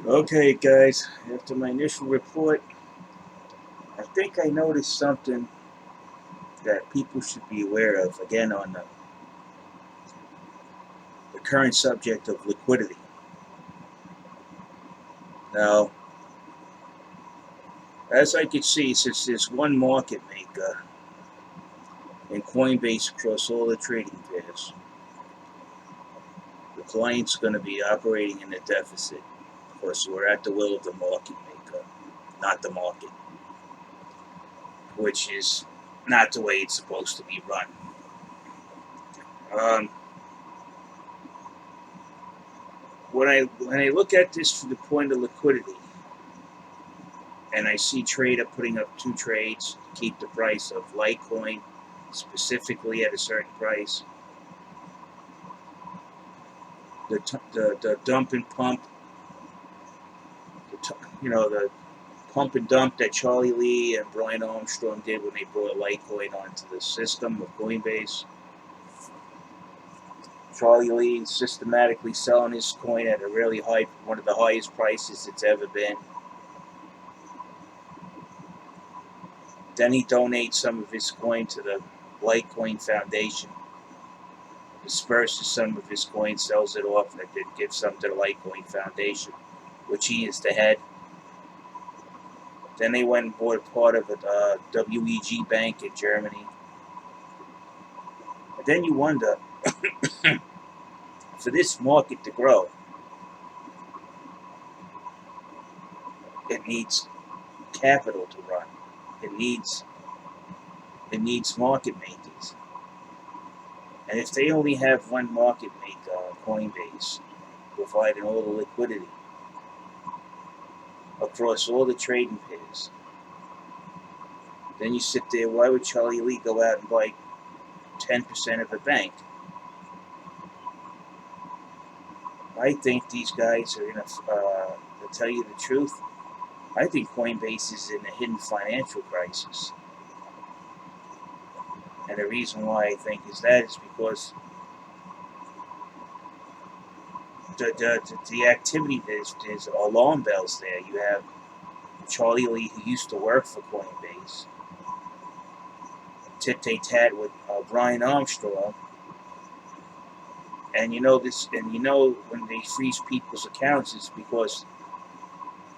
Okay, guys, after my initial report, I think I noticed something that people should be aware of, again, on the current subject of liquidity. Now, as I can see, since there's one market maker in Coinbase across all the trading pairs, the client's going to be operating in a deficit. Of course, we're at the will of the market maker, not the market, which is not the way it's supposed to be run. Um, when I look at this from the point of liquidity, and I see Trader putting up 2 trades to keep the price of Litecoin specifically at a certain price. The dump and pump, the pump and dump that Charlie Lee and Brian Armstrong did when they brought Litecoin onto the system of Coinbase. Charlie Lee systematically selling his coin at a really high, one of the highest prices it's ever been. Then he donates some of his coin to the Litecoin Foundation, disperses some of his coin, sells it off, and then gives some to the Litecoin Foundation, which he is the head. Then they went and bought a part of a WEG bank in Germany. And then you wonder, for this market to grow, it needs capital to run. It needs market makers. And if they only have one market maker, Coinbase, providing all the liquidity across all the trading pairs, then you sit there, why would Charlie Lee go out and buy 10% of a bank? I think these guys are to tell you the truth, I think Coinbase is in a hidden financial crisis. And the reason why I think is because the activity, there's alarm bells there. You have Charlie Lee, who used to work for Coinbase, tit-tat with Brian Armstrong, and when they freeze people's accounts, it's because,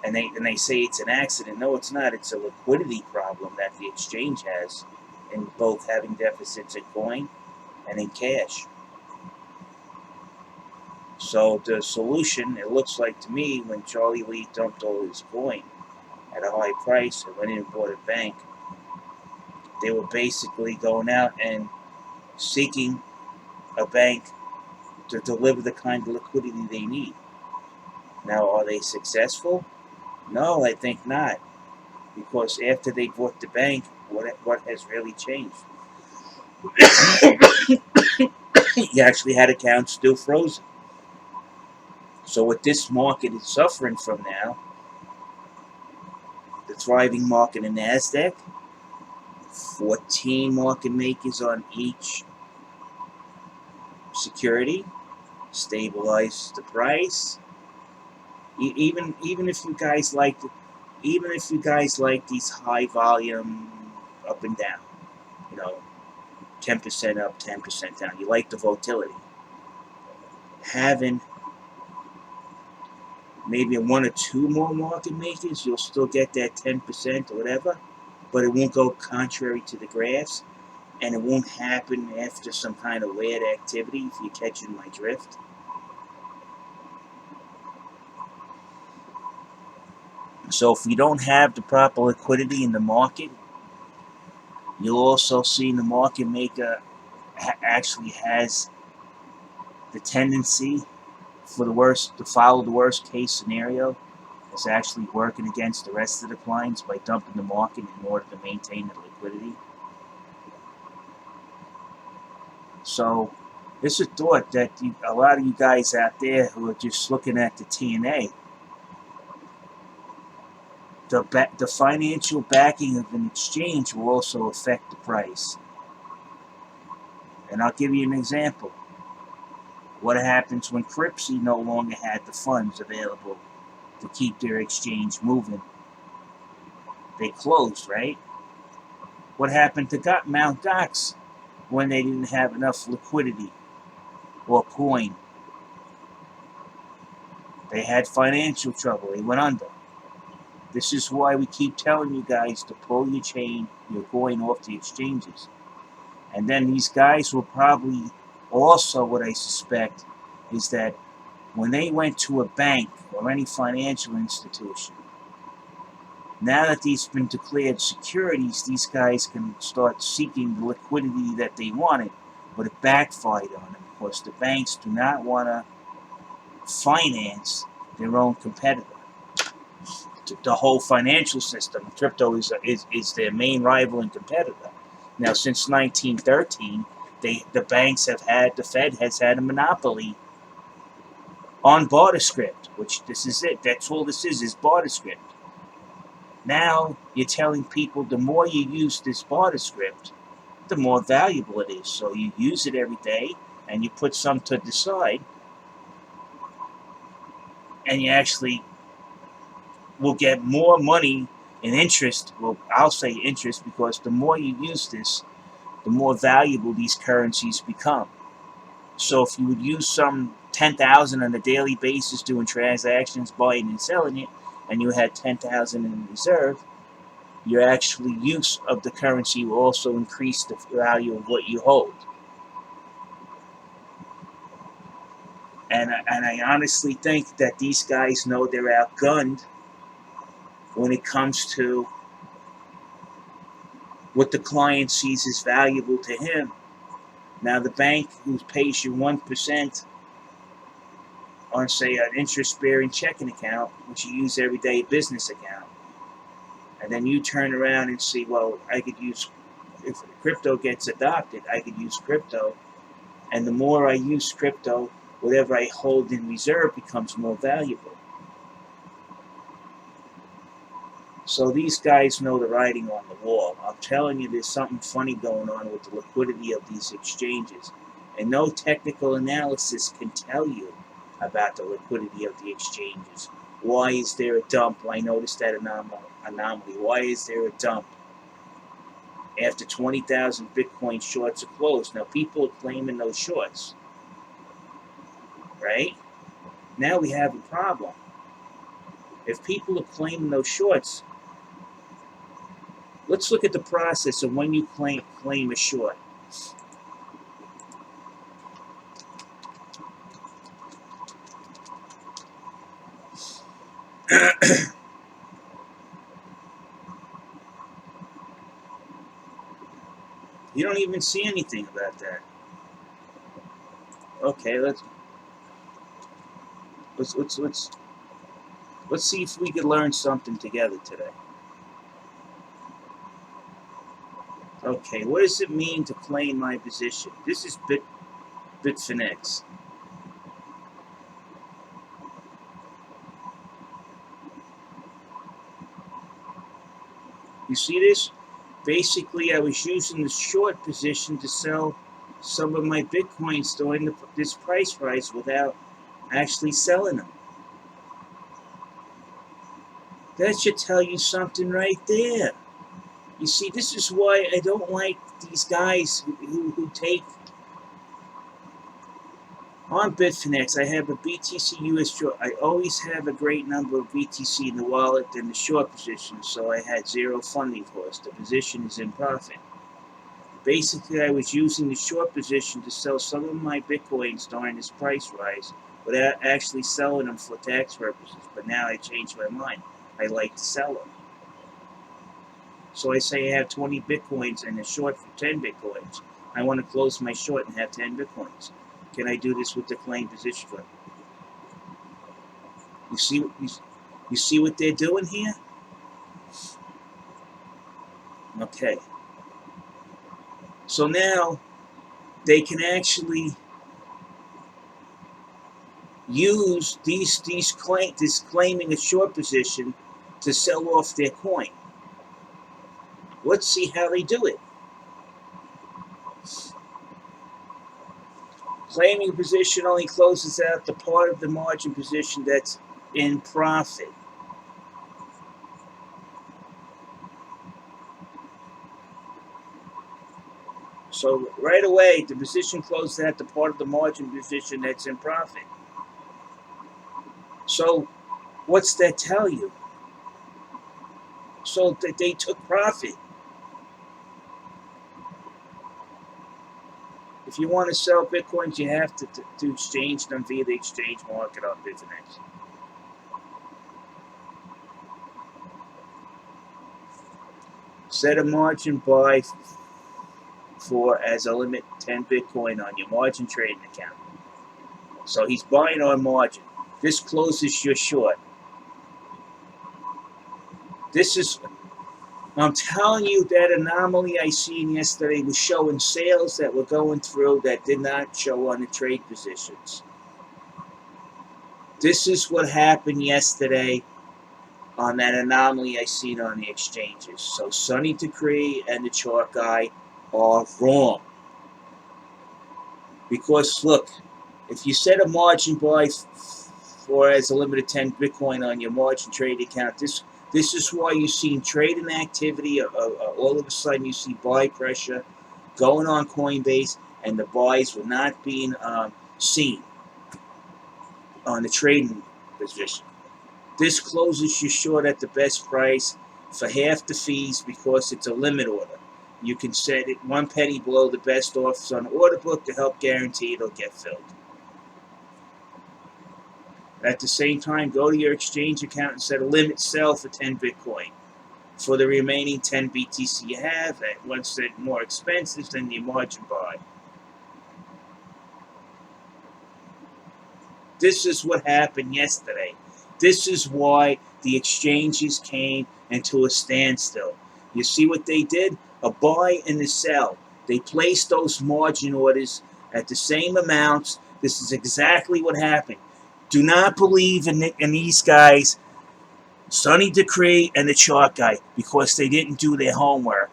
and they say it's an accident. No, it's not. It's a liquidity problem that the exchange has, in both having deficits in coin and in cash. So the solution, it looks like to me, when Charlie Lee dumped all his coin at a high price and went in and bought a bank, they were basically going out and seeking a bank to deliver the kind of liquidity they need. Now, are they successful? No, I think not. Because after they bought the bank, what has really changed? You actually had accounts still frozen. So what this market is suffering from now, the thriving market in NASDAQ, 14 market makers on each security, stabilize the price. Even if you guys like these high volume up and down, you know, 10% up, 10% down. You like the volatility. Having maybe one or two more market makers, you'll still get that 10% or whatever, but it won't go contrary to the graphs, and it won't happen after some kind of weird activity, if you're catching my drift. So if we don't have the proper liquidity in the market, you'll also see the market maker actually has the tendency to follow the worst case scenario. Is actually working against the rest of the clients by dumping the market in order to maintain the liquidity. So this is a thought that a lot of you guys out there who are just looking at the TNA, the financial backing of an exchange will also affect the price. And I'll give you an example. What happens when Cripsy no longer had the funds available to keep their exchange moving. They closed, right? What happened to Mt. Gox when they didn't have enough liquidity or coin? They had financial trouble. They went under. This is why we keep telling you guys to pull your coin off the exchanges. And then these guys will probably also, what I suspect, is that when they went to a bank or any financial institution, now that these have been declared securities, these guys can start seeking the liquidity that they wanted, but it backfired on them because the banks do not want to finance their own competitor. The whole financial system, crypto is their main rival and competitor. Now, since 1913, the Fed has had a monopoly on barter script, which this is it. That's all this is barter script. Now you're telling people the more you use this barter script, the more valuable it is. So you use it every day, and you put some to the side, and you actually will get more money in interest. Well, I'll say interest because the more you use this, the more valuable these currencies become. So if you would use some 10,000 on a daily basis doing transactions, buying and selling it, and you had 10,000 in reserve, your actual use of the currency will also increase the value of what you hold. And I honestly think that these guys know they're outgunned when it comes to what the client sees as valuable to him. Now, the bank who pays you 1% on, say, an interest-bearing checking account, which you use every day, business account, and then you turn around and see, well, I could use, if crypto gets adopted, I could use crypto, and the more I use crypto, whatever I hold in reserve becomes more valuable. So these guys know the writing on the wall. I'm telling you, there's something funny going on with the liquidity of these exchanges. And no technical analysis can tell you about the liquidity of the exchanges. Why is there a dump? I noticed that anomaly. Why is there a dump after 20,000 Bitcoin shorts are closed? Now, people are claiming those shorts, right? Now we have a problem. If people are claiming those shorts, let's look at the process of when you claim a short. You don't even see anything about that. Okay, let's see if we could learn something together today. Okay, what does it mean to claim my position? This is Bitfinex. You see this? Basically, I was using the short position to sell some of my Bitcoins during this price rise without actually selling them. That should tell you something right there. You see, this is why I don't like these guys who take on Bitfinex. I have a BTC US short. I always have a great number of BTC in the wallet in the short position, so I had zero funding cost. The position is in profit. Basically, I was using the short position to sell some of my Bitcoins during this price rise without actually selling them for tax purposes. But now I changed my mind. I like to sell them. So I say I have 20 Bitcoins and a short for 10 Bitcoins. I want to close my short and have 10 Bitcoins. Can I do this with the claim position fund? You see what they're doing here? Okay. So now they can actually use this claiming a short position to sell off their coin. Let's see how they do it. Claiming a position only closes out the part of the margin position that's in profit. So right away, the position closed at the part of the margin position that's in profit. So what's that tell you? So that they took profit. If you want to sell bitcoins, you have to exchange them via the exchange market on Bitfinex. Set a margin buy for as a limit 10 Bitcoin on your margin trading account. So he's buying on margin. This closes your short. This is, I'm telling you, that anomaly I seen yesterday was showing sales that were going through that did not show on the trade positions. This is what happened yesterday on that anomaly I seen on the exchanges. So Sonny Decree and the chart guy are wrong. Because look, if you set a margin buy for as a limit of 10 Bitcoin on your margin trade account, this is why you've seen trading activity. All of a sudden, you see buy pressure going on Coinbase, and the buys were not being seen on the trading position. This closes you short at the best price for half the fees because it's a limit order. You can set it 1 penny below the best offers on the order book to help guarantee it'll get filled. At the same time, go to your exchange account and set a limit sell for 10 Bitcoin. For the remaining 10 BTC you have, at one cent more expensive than your margin buy. This is what happened yesterday. This is why the exchanges came into a standstill. You see what they did? A buy and a sell. They placed those margin orders at the same amounts. This is exactly what happened. Do not believe in these guys, Sonny Decree and the chart guy, because they didn't do their homework.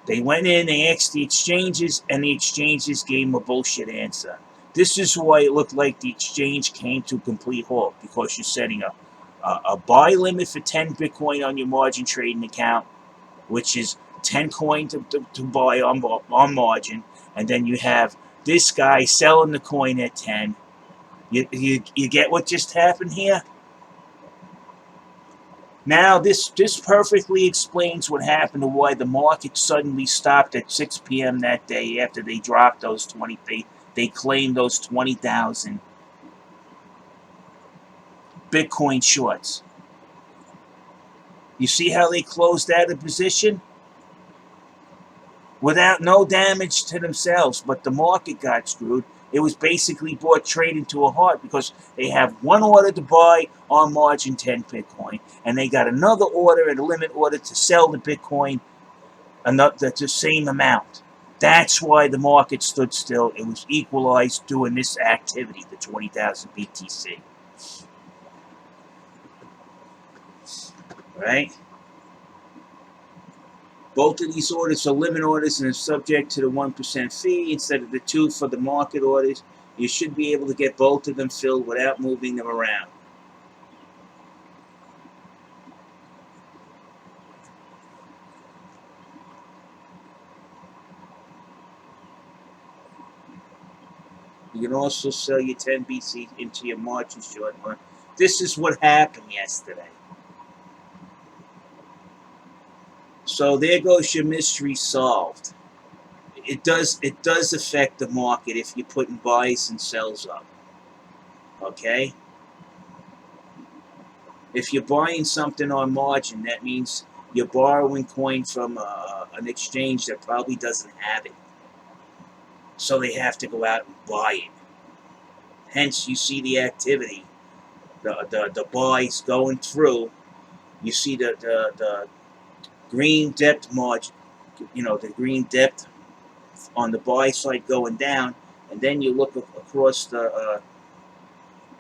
They went in, they asked the exchanges, and the exchanges gave them a bullshit answer. This is why it looked like the exchange came to a complete halt, because you're setting a buy limit for 10 Bitcoin on your margin trading account, which is 10 coin to buy on margin, and then you have this guy selling the coin at 10. You get what just happened here? Now, this perfectly explains what happened to why the market suddenly stopped at 6 p.m. that day after they dropped those 20. They claimed those 20,000 Bitcoin shorts. You see how they closed out of position? Without no damage to themselves, but the market got screwed. It was basically brought trade into a halt because they have one order to buy on margin 10 Bitcoin, and they got another order at a limit order to sell the Bitcoin the same amount. That's why the market stood still. It was equalized doing this activity, the 20,000 BTC. Right? Both of these orders are limit orders and are subject to the 1% fee instead of the 2 for the market orders. You should be able to get both of them filled without moving them around. You can also sell your 10 BC into your margin short one. This is what happened yesterday. So there goes your mystery solved. It does affect the market if you're putting buys and sells up. Okay? If you're buying something on margin, that means you're borrowing coin from an exchange that probably doesn't have it. So they have to go out and buy it. Hence, you see the activity, the buys going through. You see the green depth margin, the green depth on the buy side going down, and then you look across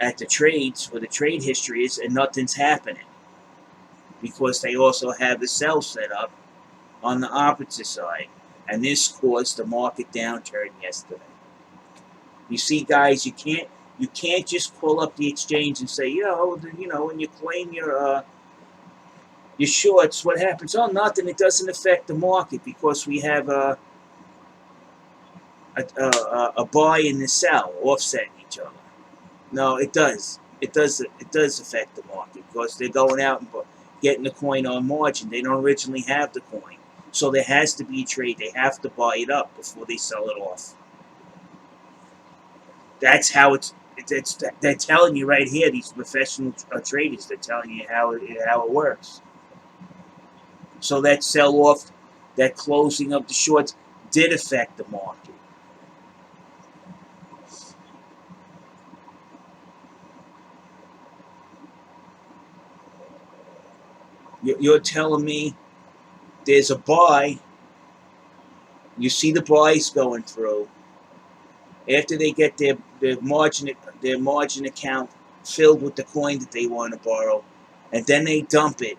at the trades where the trade history is, and nothing's happening because they also have the sell set up on the opposite side, and this caused the market downturn yesterday. You see, guys, you You can't just pull up the exchange and say, when you claim your shorts, what happens? Oh, nothing. It doesn't affect the market because we have a buy and a sell offsetting each other. No, it does. It does. It does affect the market because they're going out and getting the coin on margin. They don't originally have the coin, so there has to be a trade. They have to buy it up before they sell it off. That's how they're telling you right here. These professional traders. They're telling you how it works. So that sell off, that closing of the shorts, did affect the market. You're telling me there's a buy. You see the buys going through. After they get their margin account filled with the coin that they want to borrow, and then they dump it.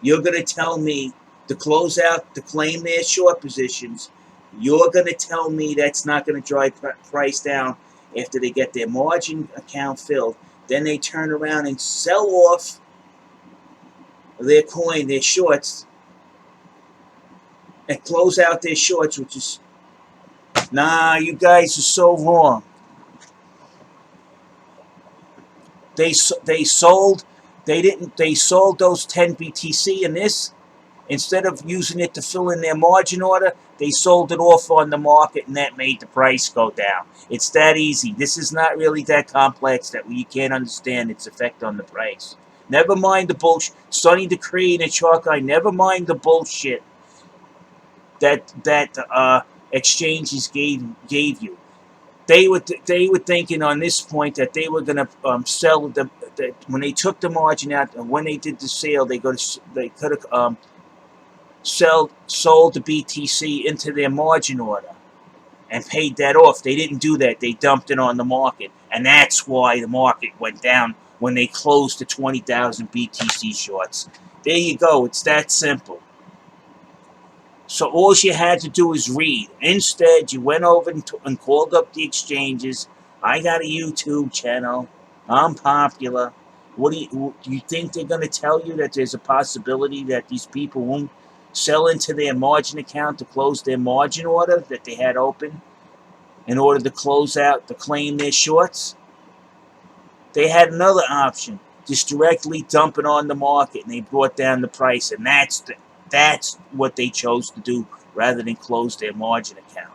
You're going to tell me to close out, to claim their short positions. You're going to tell me that's not going to drive price down after they get their margin account filled. Then they turn around and sell off their coin, their shorts, and close out their shorts, which is, nah, you guys are so wrong. They sold, they sold those 10 BTC in this. Instead of using it to fill in their margin order, they sold it off on the market, and that made the price go down. It's that easy. This is not really that complex that you can't understand its effect on the price. Never mind the bullshit. Sonny Decree and a chalk eye, never mind the bullshit that exchanges gave you. They were thinking on this point that they were going to sell when they took the margin out, and when they did the sale, they could have sold the BTC into their margin order and paid that off. They didn't do that. They dumped it on the market, and that's why the market went down when they closed the 20,000 BTC shorts. There you go. It's that simple. So all you had to do is read. Instead, you went over and called up the exchanges. I got a YouTube channel. I'm popular. Do you think they're going to tell you that there's a possibility that these people won't sell into their margin account to close their margin order that they had open in order to close out, to claim their shorts? They had another option, just directly dump it on the market, and they brought down the price, and that's what they chose to do rather than close their margin account.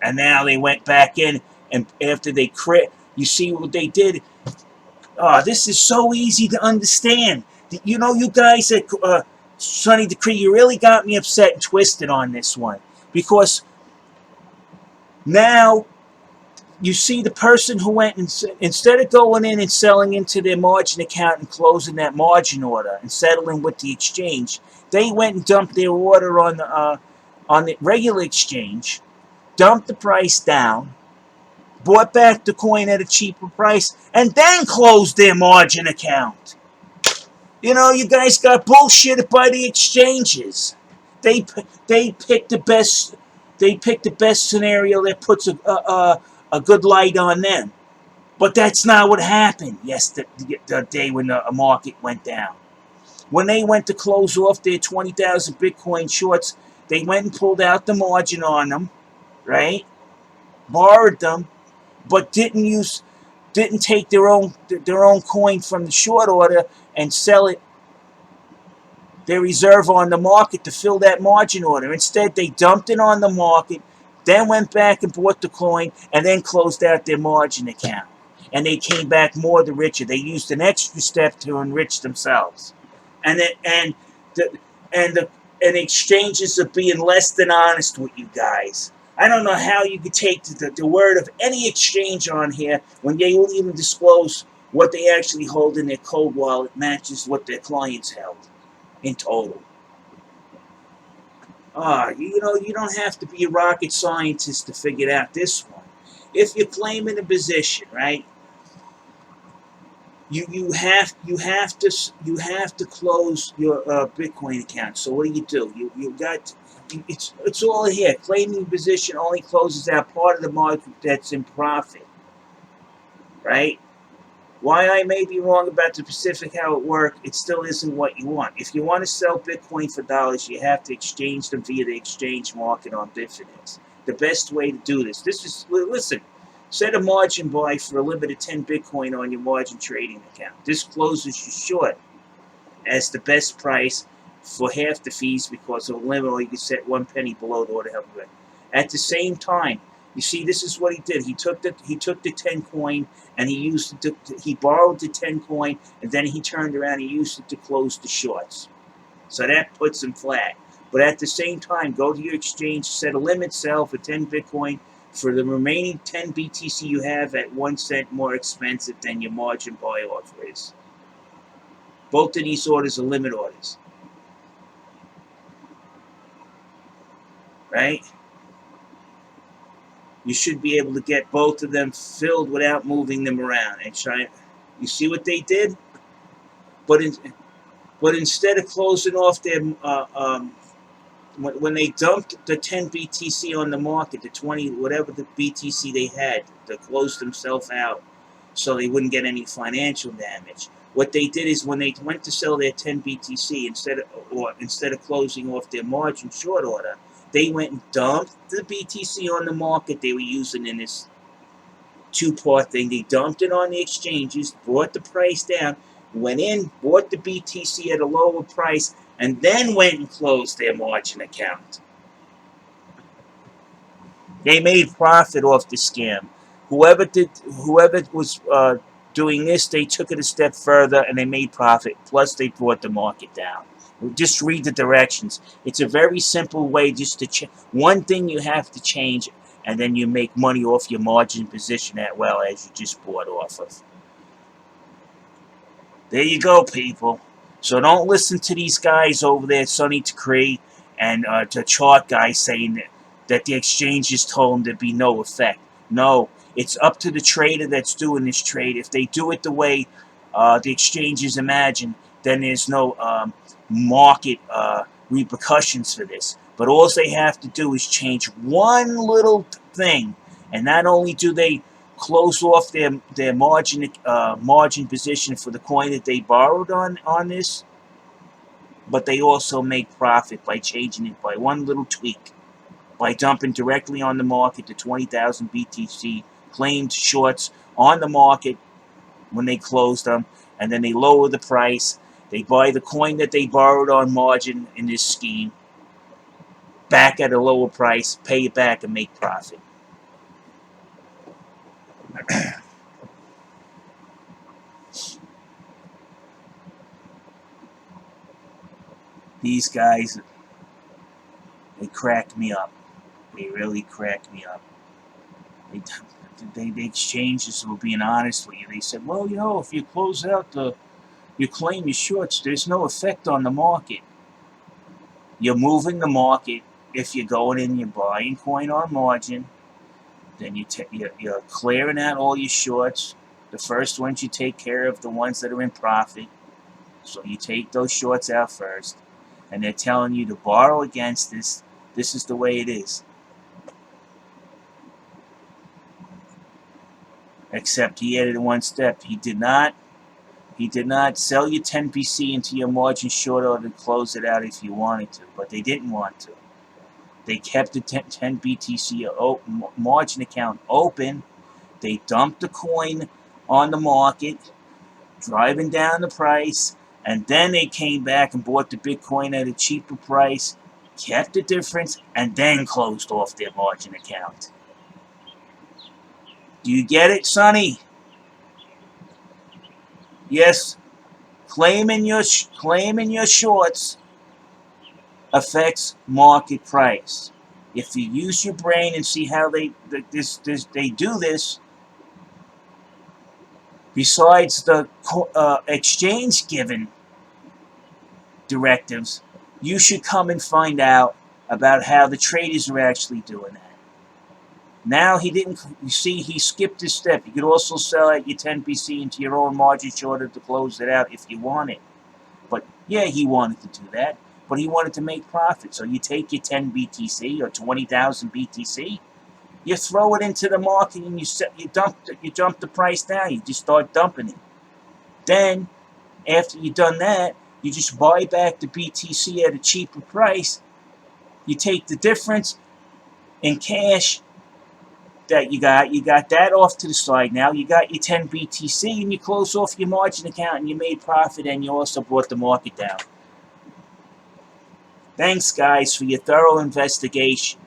And now they went back in, and after they you see what they did? Oh, this is so easy to understand. You know, you guys at Sonny Decree, you really got me upset and twisted on this one. Because now you see the person who went and instead of going in and selling into their margin account and closing that margin order and settling with the exchange, they went and dumped their order on the regular exchange, dumped the price down, bought back the coin at a cheaper price, and then closed their margin account. You know, you guys got bullshitted by the exchanges. They picked the best. They picked the best scenario that puts a good light on them. But that's not what happened. Yes, the day when the market went down. When they went to close off their 20,000 Bitcoin shorts, they went and pulled out the margin on them, right? Borrowed them, but didn't take their own coin from the short order and sell it, their reserve, on the market to fill that margin order. Instead, they dumped it on the market, then went back and bought the coin, and then closed out their margin account. And they came back more the richer. They used an extra step to enrich themselves. And the exchanges are being less than honest with you guys. I don't know how you could take the word of any exchange on here when they won't even disclose what they actually hold in their cold wallet matches what their clients held in total. You don't have to be a rocket scientist to figure out this one. If you're claiming a position, right? You have to close your Bitcoin account. So what do? You got It's all here. Claiming position only closes out part of the market that's in profit, right? Why I may be wrong about the Pacific, how it works, it still isn't what you want. If you want to sell Bitcoin for dollars, you have to exchange them via the exchange market on Bitfinex. The best way to do listen, set a margin buy for a limit of 10 Bitcoin on your margin trading account. This closes you short as the best price for half the fees because of a limit, or you can set 1 penny below the order help rate. At the same time, you see, this is what he did. He took the 10 coin and he borrowed the 10 coin, and then he turned around and he used it to close the shorts. So that puts him flat. But at the same time, go to your exchange, set a limit sell for 10 Bitcoin for the remaining 10 BTC you have at 1 cent more expensive than your margin buy offer is. Both of these orders are limit orders, right? You should be able to get both of them filled without moving them around and try. You see what they did? But instead of closing off their when they dumped the 10 BTC on the market, the 20 whatever the BTC they had, to close themselves out, so they wouldn't get any financial damage. What they did is when they went to sell their 10 BTC, instead of closing off their margin short order, they went and dumped the BTC on the market they were using in this two-part thing. They dumped it on the exchanges, brought the price down, went in, bought the BTC at a lower price, and then went and closed their margin account. They made profit off the scam. Whoever was doing this, they took it a step further and they made profit. Plus, they brought the market down. Just read the directions. It's a very simple way just to one thing you have to change, and then you make money off your margin position as well as you just bought off of. There you go, people. So don't listen to these guys over there, Sonny Decree, and the chart guys saying that the exchanges told them there'd be no effect. No, it's up to the trader that's doing this trade. If they do it the way the exchanges imagine, then there's no market repercussions for this. But all they have to do is change one little thing, and not only do they close off their margin position for the coin that they borrowed on this, but they also make profit by changing it by one little tweak, by dumping directly on the market the 20,000 BTC claimed shorts on the market when they closed them, and then they lower the price. They buy the coin that they borrowed on margin in this scheme back at a lower price, pay it back, and make profit. These guys, they cracked me up. They really cracked me up. They exchanges were being honest with you. They said, well, if you close out you claim your shorts, there's no effect on the market. You're moving the market. If you're going in, you're buying coin on margin, then you're clearing out all your shorts. The first ones you take care of, the ones that are in profit. So you take those shorts out first. And they're telling you to borrow against this. This is the way it is. Except he added one step. He did not sell you 10 BC into your margin short order to close it out if you wanted to, but they didn't want to. They kept the 10 BTC margin account open. They dumped the coin on the market, driving down the price, and then they came back and bought the Bitcoin at a cheaper price, kept the difference, and then closed off their margin account. Do you get it, Sonny? Yes, claiming your shorts affects market price. If you use your brain and see how they do this, besides the exchange given directives, you should come and find out about how the traders are actually doing that. Now he didn't. You see, he skipped a step. You could also sell out your 10 BC into your own margin shorter to close it out if you wanted. But yeah, he wanted to do that. but he wanted to make profit. So you take your 10 BTC or 20,000 BTC, you throw it into the market and you dump the price down. You just start dumping it. Then after you've done that, you just buy back the BTC at a cheaper price. You take the difference in cash that you got that off to the side now. You got your 10 BTC and you close off your margin account and you made profit and you also brought the market down. Thanks, guys, for your thorough investigation.